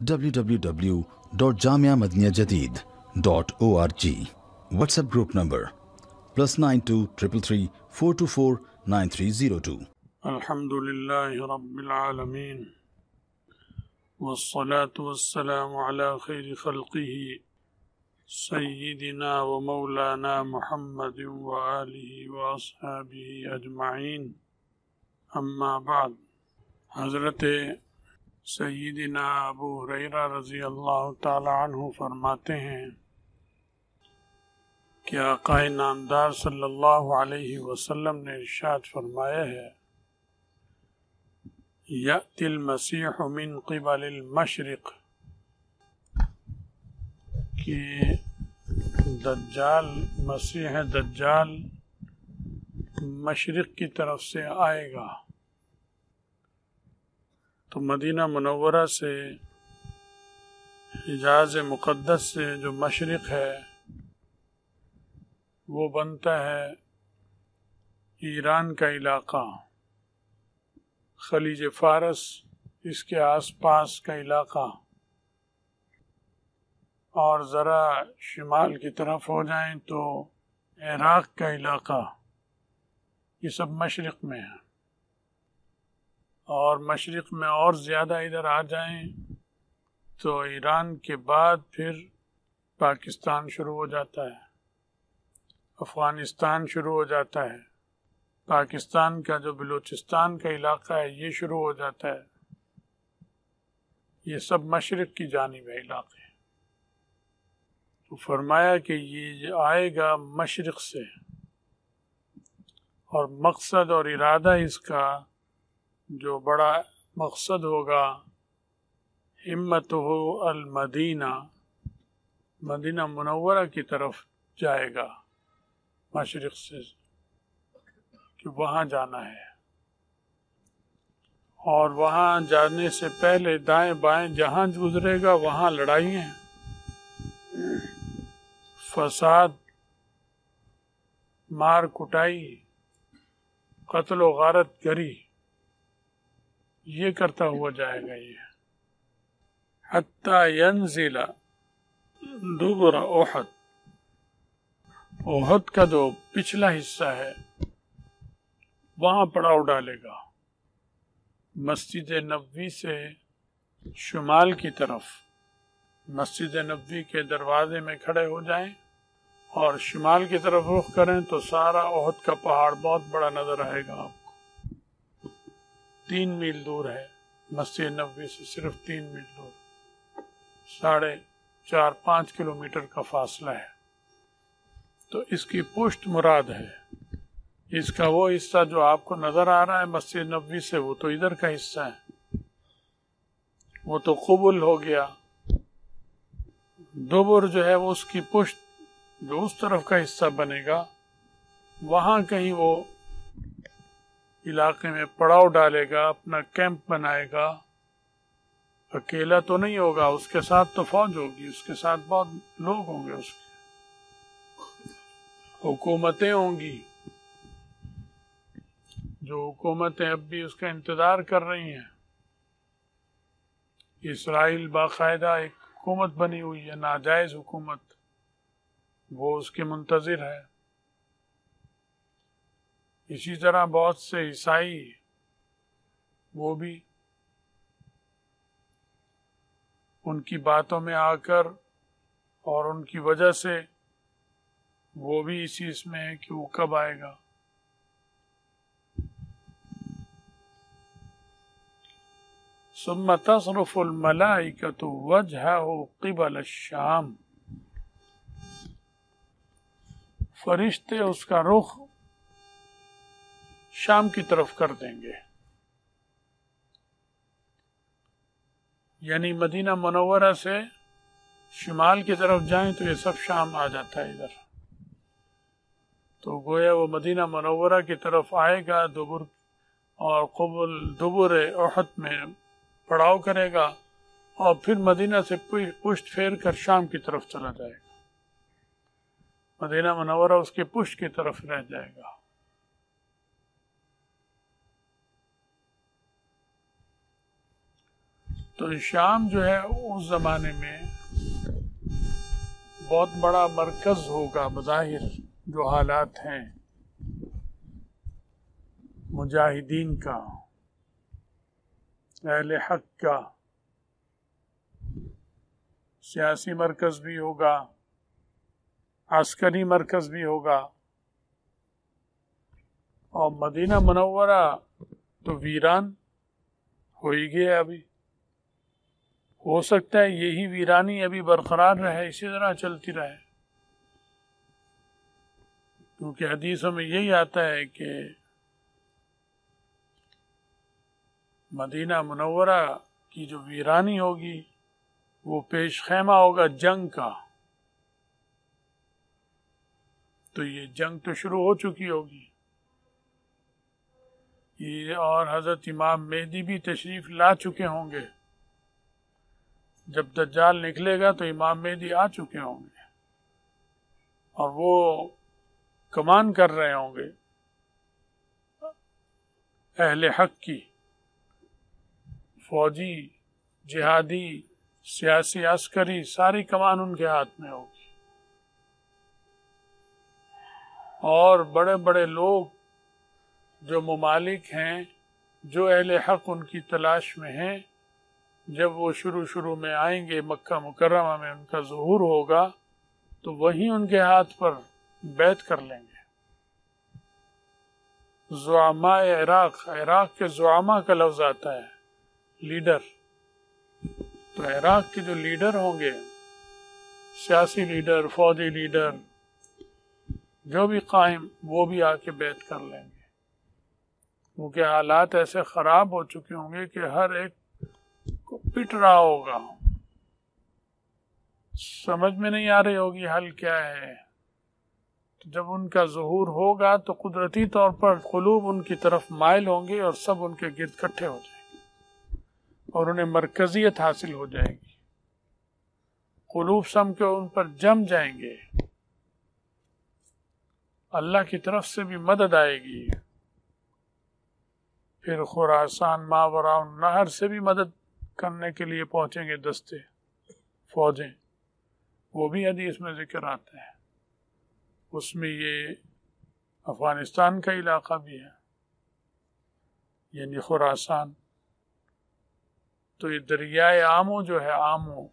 www.jamiamadiniyajadid.org. WhatsApp group number +92 333 424 9302. الحمد لله رب العالمين والصلاة والسلام على خير خلقه سيدنا ومولانا محمد وآله وأصحابه أجمعين. اما بعد، حضرت سیدنا ابو ہریرہ رضی اللہ تعالی عنہ فرماتے ہیں کہ آقا نامدار صلی اللہ علیہ وسلم نے ارشاد فرمایا ہے، یأتی المسیح من قبل المشرق، کہ دجال، مسیح دجال مشرق کی طرف سے آئے گا. تو مدینہ منورہ سے، حجاز مقدس سے جو مشرق ہے وہ بنتا ہے ایران کا علاقہ، خلیج فارس، اس کے آس پاس کا علاقہ، اور ذرا شمال کی طرف ہو جائیں تو عراق کا علاقہ، یہ سب مشرق میں ہے. اور مشرق میں اور زیادہ ادھر آ جائیں تو ایران کے بعد پھر پاکستان شروع ہو جاتا ہے، افغانستان شروع ہو جاتا ہے، پاکستان کا جو بلوچستان کا علاقہ ہے یہ شروع ہو جاتا ہے. یہ سب مشرق کی جانب ہے علاقے. تو فرمایا کہ یہ آئے گا مشرق سے، اور مقصد اور ارادہ اس کا جو بڑا مقصد ہوگا، ہمتہ المدینہ، مدینہ منورہ کی طرف جائے گا مشرق سے، کہ وہاں جانا ہے. اور وہاں جانے سے پہلے دائیں بائیں جہاں گزرے گا وہاں لڑائیاں، فساد، مار کٹائی، قتل و غارت گری، یہ کرتا ہوا جائے گا. یہ حتی ینزل دبر احد، احد کا جو پچھلا حصہ ہے وہاں پڑاؤ ڈالے گا. مسجد نبوی سے شمال کی طرف، مسجد نبوی کے دروازے میں کھڑے ہو جائیں اور شمال کی طرف رخ کریں تو سارا احد کا پہاڑ بہت بڑا نظر آئے گا آپ کو. 3 میل دور ہے مسجد نبوی سے، صرف 3 میل دور، 4.5 کلومیٹر کا فاصلہ ہے. تو اس کی پشت مراد ہے. اس کا وہ حصہ جو آپ کو نظر آ رہا ہے مسجد نبوی سے، وہ تو ادھر کا حصہ ہے، وہ تو قبل ہو گیا. دبر جو ہے وہ اس کی پشت، جو اس طرف کا حصہ بنے گا، وہاں کہیں وہ علاقے میں پڑاؤ ڈالے گا، اپنا کیمپ بنائے گا. اکیلا تو نہیں ہوگا، اس کے ساتھ تو فوج ہوگی، اس کے ساتھ بہت لوگ ہوں گے، اس کے حکومتیں ہوں گی. جو حکومتیں اب بھی اس کا انتظار کر رہی ہیں. اسرائیل باقاعدہ ایک حکومت بنی ہوئی ہے، ناجائز حکومت، وہ اس کے منتظر ہے. اسی طرح بہت سے عیسائی، وہ بھی ان کی باتوں میں آ کر اور ان کی وجہ سے وہ بھی اسی اس میں ہے کہ وہ کب آئے گا. ثم تصرف الملائکۃ وجہہ قبل الشام، فرشتے اس کا رخ شام کی طرف کر دیں گے. یعنی مدینہ منورہ سے شمال کی طرف جائیں تو یہ سب شام آ جاتا ہے ادھر. تو گویا وہ مدینہ منورہ کی طرف آئے گا، دبر اور قبل دبر احد میں پڑاؤ کرے گا، اور پھر مدینہ سے پشت پھیر کر شام کی طرف چلا جائے گا. مدینہ منورہ اس کی پشت کی طرف رہ جائے گا. تو شام جو ہے اس زمانے میں بہت بڑا مرکز ہوگا بظاہر، جو حالات ہیں مجاہدین کا، اہل حق کا، سیاسی مرکز بھی ہوگا، عسکری مرکز بھی ہوگا، اور مدینہ منورہ تو ویران ہو ہی گیا ابھی. ہو سکتا ہے یہی ویرانی ابھی برقرار رہے، اسی طرح چلتی رہے، کیونکہ حدیثوں میں یہی آتا ہے کہ مدینہ منورہ کی جو ویرانی ہوگی وہ پیش خیمہ ہوگا جنگ کا. تو یہ جنگ تو شروع ہو چکی ہوگی، یہ اور حضرت امام مہدی بھی تشریف لا چکے ہوں گے. جب دجال نکلے گا تو امام مہدی آ چکے ہوں گے اور وہ کمان کر رہے ہوں گے اہل حق کی، فوجی، جہادی، سیاسی، عسکری، ساری کمان ان کے ہاتھ میں ہوگی. اور بڑے بڑے لوگ جو ممالک ہیں، جو اہل حق ان کی تلاش میں ہیں، جب وہ شروع میں آئیں گے، مکہ مکرمہ میں ان کا ظہور ہوگا تو وہیں ان کے ہاتھ پر بیعت کر لیں گے. زعماء عراق کے زعماء کا لفظ آتا ہے، لیڈر. تو عراق کے جو لیڈر ہوں گے، سیاسی لیڈر، فوجی لیڈر، جو بھی قائم، وہ بھی آ کے بیعت کر لیں گے، کیونکہ حالات ایسے خراب ہو چکے ہوں گے کہ ہر ایک کو پٹ رہا ہوگا، سمجھ میں نہیں آ رہی ہوگی حل کیا ہے. تو جب ان کا ظہور ہوگا تو قدرتی طور پر قلوب ان کی طرف مائل ہوں گے اور سب ان کے گرد اکٹھے ہو جائیں گے اور انہیں مرکزیت حاصل ہو جائے گی. قلوب سم کے ان پر جم جائیں گے، اللہ کی طرف سے بھی مدد آئے گی. پھر خراسان ماوراء النہر سے بھی مدد کرنے کے لیے پہنچیں گے دستے، فوجیں. وہ بھی حدیث میں ذکر آتا ہے، اس میں یہ افغانستان کا علاقہ بھی ہے، یعنی خراسان. تو یہ دریائے آمو جو ہے، آمو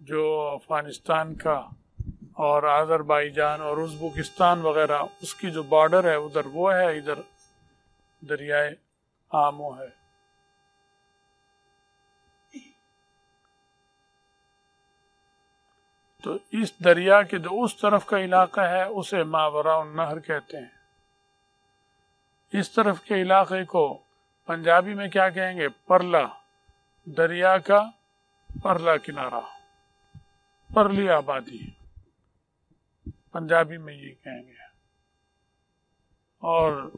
جو افغانستان کا اور آذربائیجان اور ازبکستان وغیرہ، اس کی جو بارڈر ہے ادھر وہ ہے، ادھر دریائے آمو ہے. تو اس دریا کے جو اس طرف کا علاقہ ہے اسے ماوراء النہر کہتے ہیں. اس طرف کے علاقے کو پنجابی میں کیا کہیں گے؟ پرلا، دریا کا پرلا کنارہ، پرلی آبادی، پنجابی میں یہ کہیں گے. اور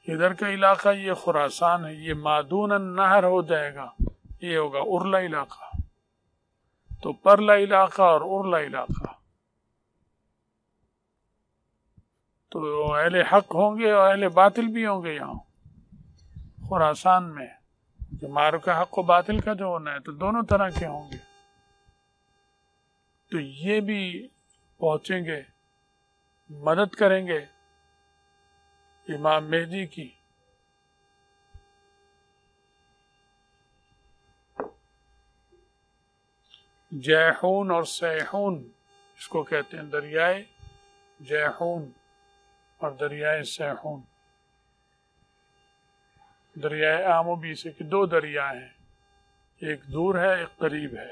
ادھر کا علاقہ یہ خراسان ہے، یہ مادون النہر ہو جائے گا، یہ ہوگا ارلا علاقہ. تو پرلا علاقہ اور ارلا علاقہ تو اہل حق ہوں گے اور اہل باطل بھی ہوں گے. یہاں خراسان میں جو معرکہ حق و باطل کا جو ہونا ہے تو دونوں طرح کے ہوں گے. تو یہ بھی پہنچیں گے، مدد کریں گے امام مہدی کی. جیحون اور سیحون اس کو کہتے ہیں، دریائے جیحون اور دریائے سیحون. دریائے آمو بھی سے کہ دو دریا ہیں، ایک دور ہے ایک قریب ہے.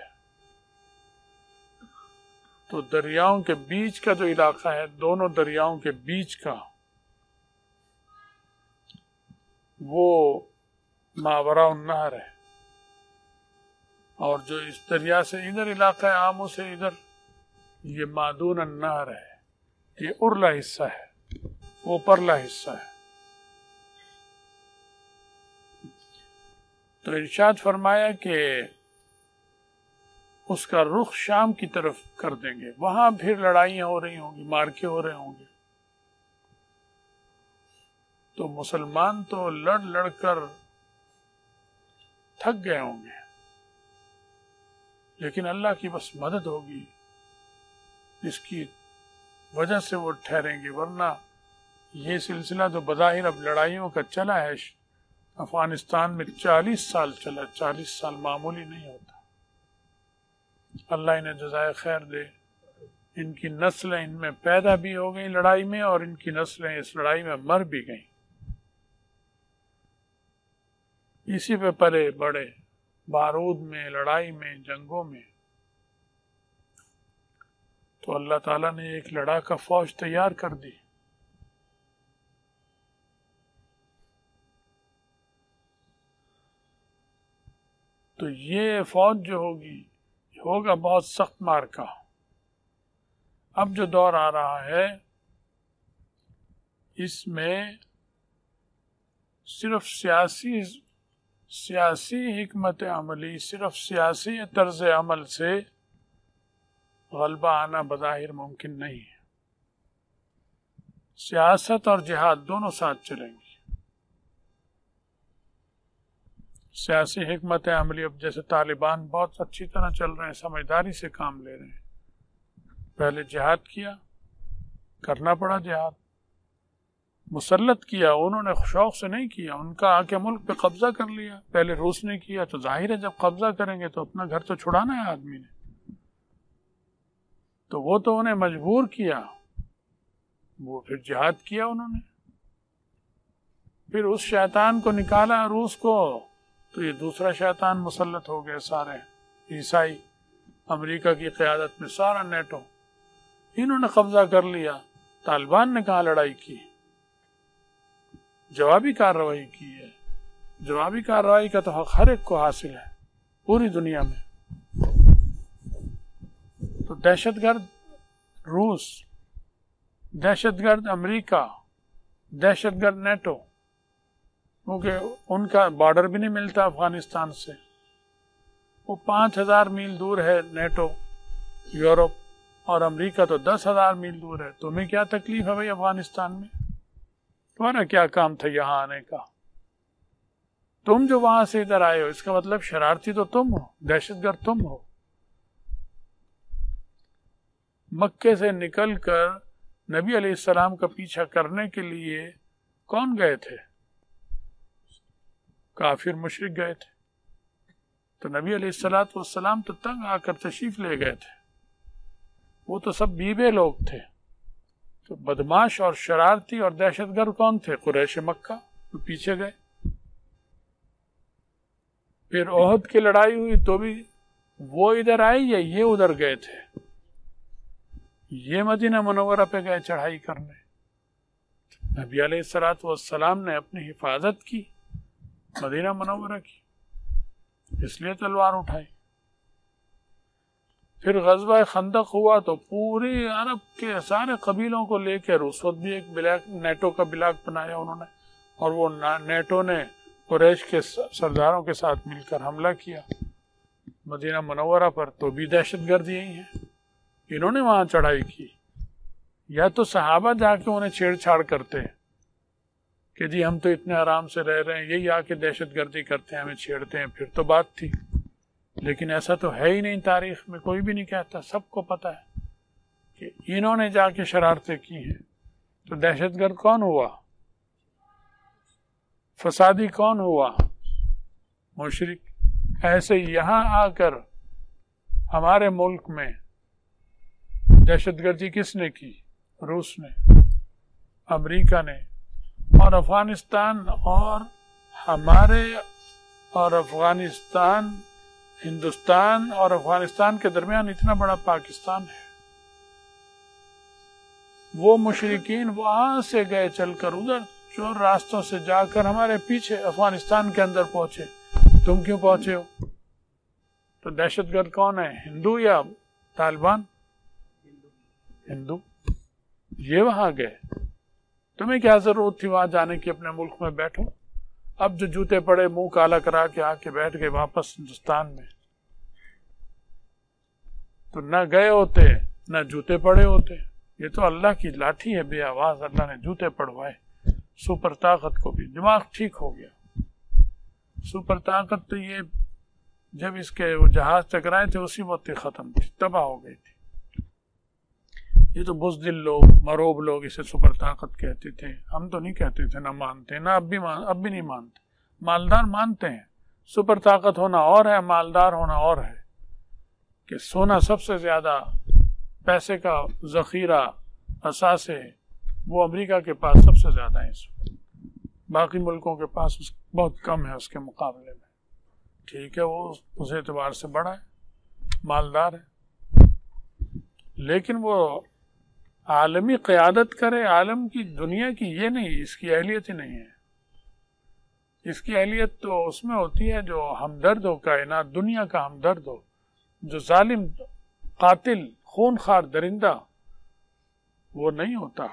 تو دریاؤں کے بیچ کا جو علاقہ ہے، دونوں دریاؤں کے بیچ کا، وہ ماوراء النہر ہے. اور جو اس دریا سے ادھر علاقہ ہے، آمو سے ادھر، یہ مادون النہر ہے، یہ ارلا حصہ ہے، وہ پرلا حصہ ہے. تو ارشاد فرمایا کہ اس کا رخ شام کی طرف کر دیں گے، وہاں پھر لڑائیاں ہو رہی ہوں گی، مارکے ہو رہے ہوں گے. تو مسلمان تو لڑ لڑ کر تھک گئے ہوں گے، لیکن اللہ کی بس مدد ہوگی جس کی وجہ سے وہ ٹھہریں گے، ورنہ یہ سلسلہ تو بظاہر اب لڑائیوں کا چلا ہے، افغانستان میں 40 سال چلا، 40 سال معمولی نہیں ہوتا۔ اللہ انہیں جزائے خیر دے، ان کی نسلیں ان میں پیدا بھی ہو گئیں لڑائی میں، اور ان کی نسلیں اس لڑائی میں مر بھی گئیں، اسی پہ پلے بڑے، بارود میں، لڑائی میں، جنگوں میں۔ تو اللہ تعالیٰ نے ایک لڑاکا فوج تیار کر دی۔ تو یہ فوج جو ہوگی ہوگا بہت سخت مارکا۔ اب جو دور آ رہا ہے اس میں صرف سیاسی حکمت عملی، صرف سیاسی طرز عمل سے غلبہ آنا بظاہر ممکن نہیں ہے۔ سیاست اور جہاد دونوں ساتھ چلیں گی۔ سیاسی حکمت عملی، اب جیسے طالبان بہت اچھی طرح چل رہے ہیں، سمجھداری سے کام لے رہے ہیں۔ پہلے جہاد کیا، کرنا پڑا جہاد، مسلط کیا، انہوں نے شوق سے نہیں کیا، ان کا آ کے ملک پہ قبضہ کر لیا۔ پہلے روس نے کیا، تو ظاہر ہے جب قبضہ کریں گے تو اپنا گھر تو چھڑانا ہے آدمی نے، تو وہ تو انہیں مجبور کیا، وہ پھر جہاد کیا انہوں نے، پھر اس شیطان کو نکالا روس کو، تو یہ دوسرا شیطان مسلط ہو گئے سارے عیسائی، امریکہ کی قیادت میں سارا نیٹو، انہوں نے قبضہ کر لیا۔ طالبان نے کہاں لڑائی کی، جوابی کارروائی کی ہے۔ جوابی کارروائی کا تو حق ہر ایک کو حاصل ہے پوری دنیا میں۔ تو دہشت گرد روس، دہشت گرد امریکہ، دہشت گرد نیٹو، کیونکہ ان کا بارڈر بھی نہیں ملتا افغانستان سے، وہ 5000 میل دور ہے نیٹو، یورپ، اور امریکہ تو 10,000 میل دور ہے۔ تمہیں کیا تکلیف ہے بھائی افغانستان میں؟ تمہارا کیا کام تھا یہاں آنے کا؟ تم جو وہاں سے ادھر آئے ہو، اس کا مطلب شرارتی تو تم ہو، دہشت گرد تم ہو۔ مکے سے نکل کر نبی علیہ السلام کا پیچھا کرنے کے لیے کون گئے تھے؟ کافر مشرک گئے تھے۔ تو نبی علیہ السلام تو تنگ آ کر تشریف لے گئے تھے، وہ تو سب بیوے لوگ تھے۔ تو بدماش اور شرارتی اور دہشت گرد کون تھے؟ قریش مکہ، تو پیچھے گئے۔ پھر احد کی لڑائی ہوئی تو بھی وہ ادھر آئے یا یہ ادھر گئے تھے؟ یہ مدینہ منورہ پہ گئے چڑھائی کرنے۔ نبی علیہ السلام نے اپنی حفاظت کی مدینہ منورہ کی، اس لیے تلوار اٹھائی۔ پھر غزوہ خندق ہوا تو پوری عرب کے سارے قبیلوں کو لے کے اس وقت بھی ایک بلاک، نیٹو کا بلاک بنایا انہوں نے، اور وہ نیٹو نے قریش کے سرداروں کے ساتھ مل کر حملہ کیا مدینہ منورہ پر، تو بھی دہشت گرد یہی ہیں، انہوں نے وہاں چڑھائی کی۔ یا تو صحابہ جا کے انہیں چھیڑ چھاڑ کرتے کہ جی ہم تو اتنے آرام سے رہ رہے ہیں، یہی آ کے دہشت گردی کرتے ہیں، ہمیں چھیڑتے ہیں، پھر تو بات تھی۔ لیکن ایسا تو ہے ہی نہیں، تاریخ میں کوئی بھی نہیں کہتا، سب کو پتا ہے کہ انہوں نے جا کے شرارتیں کی ہیں۔ تو دہشت گرد کون ہوا؟ فسادی کون ہوا؟ مشرک۔ ایسے یہاں آ کر ہمارے ملک میں دہشت گردی کس نے کی؟ روس نے، امریکہ نے، اور افغانستان اور ہمارے اور افغانستان، ہندوستان اور افغانستان کے درمیان اتنا بڑا پاکستان ہے، وہ مشرکین وہاں سے گئے چل کر ادھر چور راستوں سے جا کر ہمارے پیچھے افغانستان کے اندر پہنچے۔ تم کیوں پہنچے ہو؟ تو دہشت گرد کون ہے، ہندو یا طالبان؟ ہندو، یہ وہاں گئے، تمہیں کیا ضرورت تھی وہاں جانے کی؟ اپنے ملک میں بیٹھو۔ اب جو جوتے پڑے منہ کالا کرا کے آ کے بیٹھ گئے واپس ہندوستان میں، تو نہ گئے ہوتے نہ جوتے پڑے ہوتے۔ یہ تو اللہ کی لاٹھی ہے بے آواز، اللہ نے جوتے پڑوائے۔ سپر طاقت کو بھی دماغ ٹھیک ہو گیا۔ سپر طاقت تو یہ جب اس کے وہ جہاز ٹکرائے تھے اسی وقت ختم تھی، تباہ ہو گئی تھی۔ یہ تو بزدل لوگ، مروب لوگ اسے سپر طاقت کہتے تھے، ہم تو نہیں کہتے تھے، نہ مانتے، نہ اب بھی نہیں مانتے۔ مالدار مانتے ہیں سپر طاقت ہونا اور ہے، مالدار ہونا اور ہے، کہ سونا سب سے زیادہ پیسے کا ذخیرہ اثاثے وہ امریکہ کے پاس سب سے زیادہ ہے، اس وقت باقی ملکوں کے پاس بہت کم ہے اس کے مقابلے میں۔ ٹھیک ہے، وہ اس اعتبار سے بڑا ہے، مالدار ہے، لیکن وہ عالمی قیادت کرے، عالم کی دنیا کی، یہ نہیں، اس کی اہلیت ہی نہیں ہے۔ اس کی اہلیت تو اس میں ہوتی ہے جو ہمدرد ہو، کائنات دنیا کا ہمدرد ہو، جو ظالم قاتل خونخوار درندہ وہ نہیں ہوتا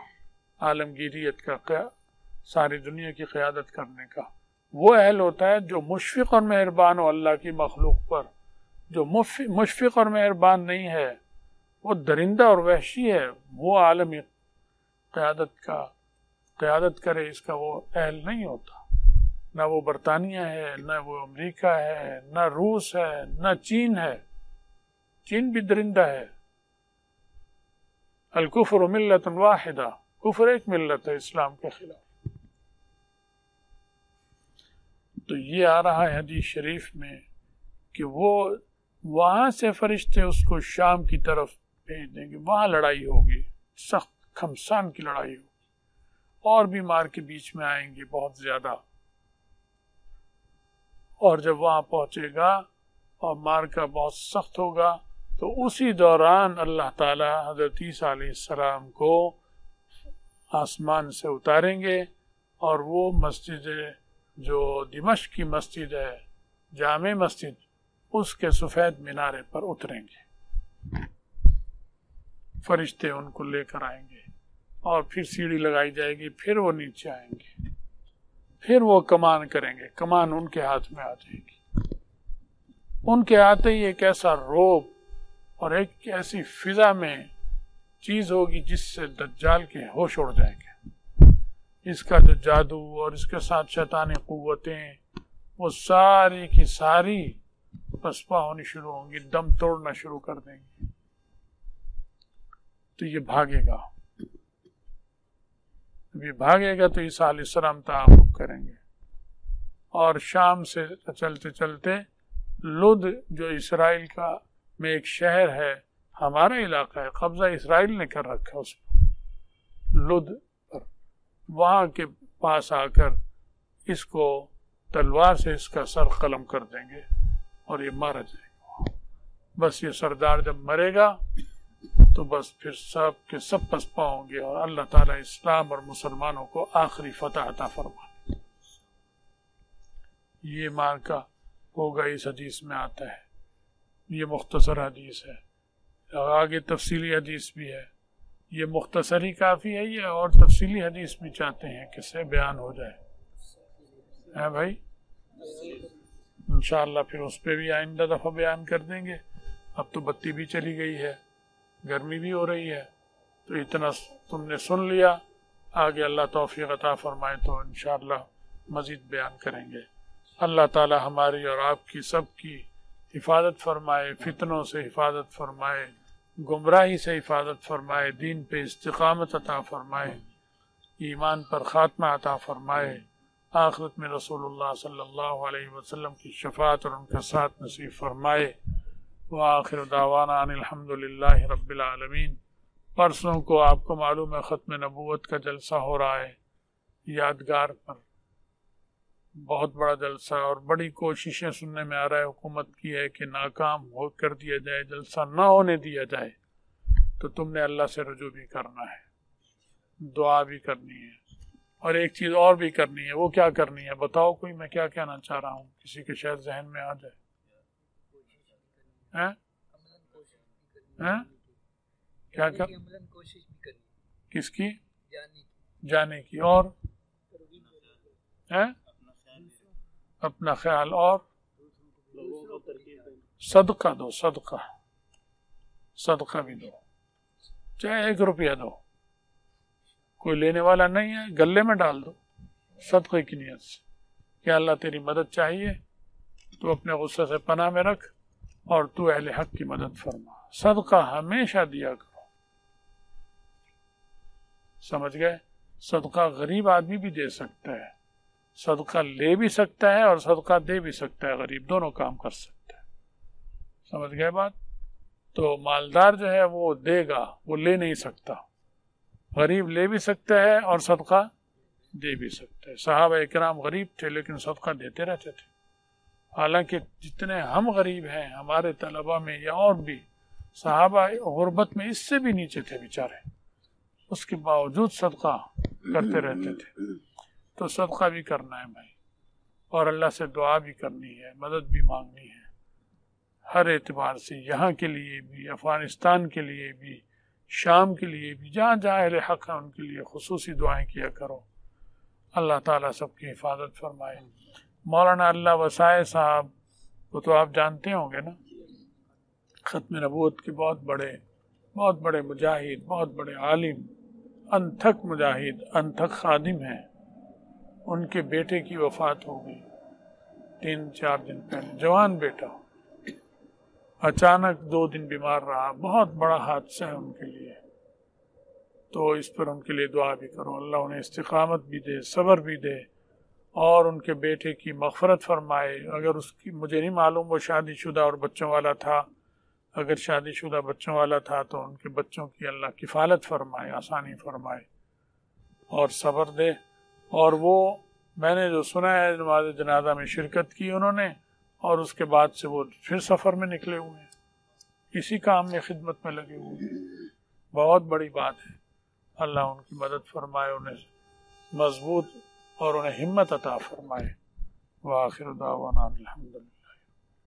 عالمگیریت کا، ساری دنیا کی قیادت کرنے کا۔ وہ اہل ہوتا ہے جو مشفق اور مہربان ہو اللہ کی مخلوق پر۔ جو مشفق اور مہربان نہیں ہے، وہ درندہ اور وحشی ہے، وہ عالمی قیادت کرے، اس کا وہ اہل نہیں ہوتا۔ نہ وہ برطانیہ ہے، نہ وہ امریکہ ہے، نہ روس ہے، نہ چین ہے۔ چین بھی درندہ ہے۔ الکفر ملت واحدہ، کفر ایک ملت ہے اسلام کے خلاف۔ تو یہ آ رہا ہے حدیث شریف میں کہ وہ وہاں سے فرشتے اس کو شام کی طرف بھیج دیں گے، وہاں لڑائی ہوگی، سخت کھمسان کی لڑائی ہوگی، اور بھی مار کے بیچ میں آئیں گے بہت زیادہ۔ اور جب وہاں پہنچے گا اور مارکا بہت سخت ہوگا تو اسی دوران اللہ تعالی حضرت عیسیٰ علیہ السلام کو آسمان سے اتاریں گے، اور وہ مسجد جو دمشق کی مسجد ہے، جامع مسجد، اس کے سفید مینارے پر اتریں گے، فرشتے ان کو لے کر آئیں گے، اور پھر سیڑھی لگائی جائے گی، پھر وہ نیچے آئیں گے، پھر وہ کمان کریں گے، کمان ان کے ہاتھ میں آ جائے گی۔ ان کے آتے ہی ایک ایسا روب اور ایک ایسی فضا میں چیز ہوگی جس سے دجال کے ہوش اڑ جائیں گے۔ اس کا جو جادو اور اس کے ساتھ شیطانی قوتیں، وہ ساری کی ساری پسپا ہونی شروع ہوں گی، دم توڑنا شروع کر دیں گی۔ تو یہ بھاگے گا، ابھی بھاگے گا تو عیسیٰ علیہ السلام تعاقب کریں گے، اور شام سے چلتے چلتے لد جو اسرائیل کا میں ایک شہر ہے، ہمارا علاقہ ہے، قبضہ اسرائیل نے کر رکھا اس پر، لد پر، وہاں کے پاس آ کر اس کو تلوار سے اس کا سر قلم کر دیں گے اور یہ مارا جائے گا۔ بس یہ سردار جب مرے گا تو بس پھر سب کے سب پسپا ہوں گے، اور اللہ تعالیٰ اسلام اور مسلمانوں کو آخری فتح عطا فرمائے۔ یہ مارکا ہوگا، اس حدیث میں آتا ہے۔ یہ مختصر حدیث ہے، آگے تفصیلی حدیث بھی ہے۔ یہ مختصر ہی کافی ہے، یہ اور تفصیلی حدیث بھی چاہتے ہیں کہ سے بیان ہو جائے، ہے بھائی؟ انشاءاللہ پھر اس پہ بھی آئندہ دفعہ بیان کر دیں گے۔ اب تو بتی بھی چلی گئی ہے، گرمی بھی ہو رہی ہے، تو اتنا تم نے سن لیا، آگے اللہ توفیق عطا فرمائے تو انشاءاللہ مزید بیان کریں گے۔ اللہ تعالی ہماری اور آپ کی سب کی حفاظت فرمائے، فتنوں سے حفاظت فرمائے، گمراہی سے حفاظت فرمائے، دین پہ استقامت عطا فرمائے، ایمان پر خاتمہ عطا فرمائے، آخرت میں رسول اللہ صلی اللہ علیہ وسلم کی شفاعت اور ان کا ساتھ نصیب فرمائے۔ وآخر دعوانا ان الحمدللہ رب العالمین۔ پرسوں کو آپ کو معلوم ہے ختم نبوت کا جلسہ ہو رہا ہے یادگار پر، بہت بڑا جلسہ، اور بڑی کوششیں سننے میں آ رہا ہے حکومت کی ہے کہ ناکام ہو کر دیا جائے، جلسہ نہ ہونے دیا جائے۔ تو تم نے اللہ سے رجوع بھی کرنا ہے، دعا بھی کرنی ہے، اور ایک چیز اور بھی کرنی ہے۔ وہ کیا کرنی ہے بتاؤ کوئی؟ میں کیا کہنا چاہ رہا ہوں، کسی کے شاید ذہن میں آ جائے۔ کیا کر کس کی؟ جانے کی، اور اپنا خیال، اور صدقہ دو، صدقہ بھی دو، چاہے 1 روپیہ دو، کوئی لینے والا نہیں ہے، گلے میں ڈال دو صدقے کی نیت سے کہ اللہ تیری مدد چاہیے، تو اپنے غصے سے پناہ میں رکھ اور تو اہل حق کی مدد فرما. صدقہ ہمیشہ دیا کرو. سمجھ گئے؟ صدقہ غریب آدمی بھی دے سکتا ہے، صدقہ لے بھی سکتا ہے اور صدقہ دے بھی سکتا ہے. غریب دونوں کام کر سکتا ہے. سمجھ گئے بات؟ تو مالدار جو ہے وہ دے گا، وہ لے نہیں سکتا. غریب لے بھی سکتا ہے اور صدقہ دے بھی سکتا ہے. صحابہ اکرام غریب تھے لیکن صدقہ دیتے رہتے تھے. حالانکہ جتنے ہم غریب ہیں ہمارے طلبہ میں یا اور بھی، صحابہ غربت میں اس سے بھی نیچے تھے بیچارے، اس کے باوجود صدقہ کرتے رہتے تھے. تو صدقہ بھی کرنا ہے بھائی، اور اللہ سے دعا بھی کرنی ہے، مدد بھی مانگنی ہے ہر اعتبار سے. یہاں کے لیے بھی، افغانستان کے لیے بھی، شام کے لیے بھی، جہاں جہاں اہل حق ہیں ان کے لیے خصوصی دعائیں کیا کرو. اللہ تعالیٰ سب کی حفاظت فرمائے. مولانا اللہ وسائے صاحب کو تو آپ جانتے ہوں گے نا، ختم نبوت کے بہت بڑے مجاہد، بہت بڑے عالم، انتھک مجاہد، انتھک خادم ہیں. ان کے بیٹے کی وفات ہو گئی 3-4 دن پہلے. جوان بیٹا، اچانک 2 دن بیمار رہا. بہت بڑا حادثہ ہے ان کے لیے. تو اس پر ان کے لیے دعا بھی کرو، اللہ انہیں استقامت بھی دے، صبر بھی دے، اور ان کے بیٹے کی مغفرت فرمائے. اگر اس کی، مجھے نہیں معلوم وہ شادی شدہ اور بچوں والا تھا، اگر شادی شدہ بچوں والا تھا تو ان کے بچوں کی اللہ کفالت فرمائے، آسانی فرمائے اور صبر دے. اور وہ میں نے جو سنا ہے نماز جنازہ میں شرکت کی انہوں نے، اور اس کے بعد سے وہ پھر سفر میں نکلے ہوئے ہیں، اسی کام میں خدمت میں لگے ہوئے ہیں. بہت بڑی بات ہے. اللہ ان کی مدد فرمائے، انہیں مضبوط اور انہیں ہمت عطا فرمائے. وآخر دعوانا الحمدللہ.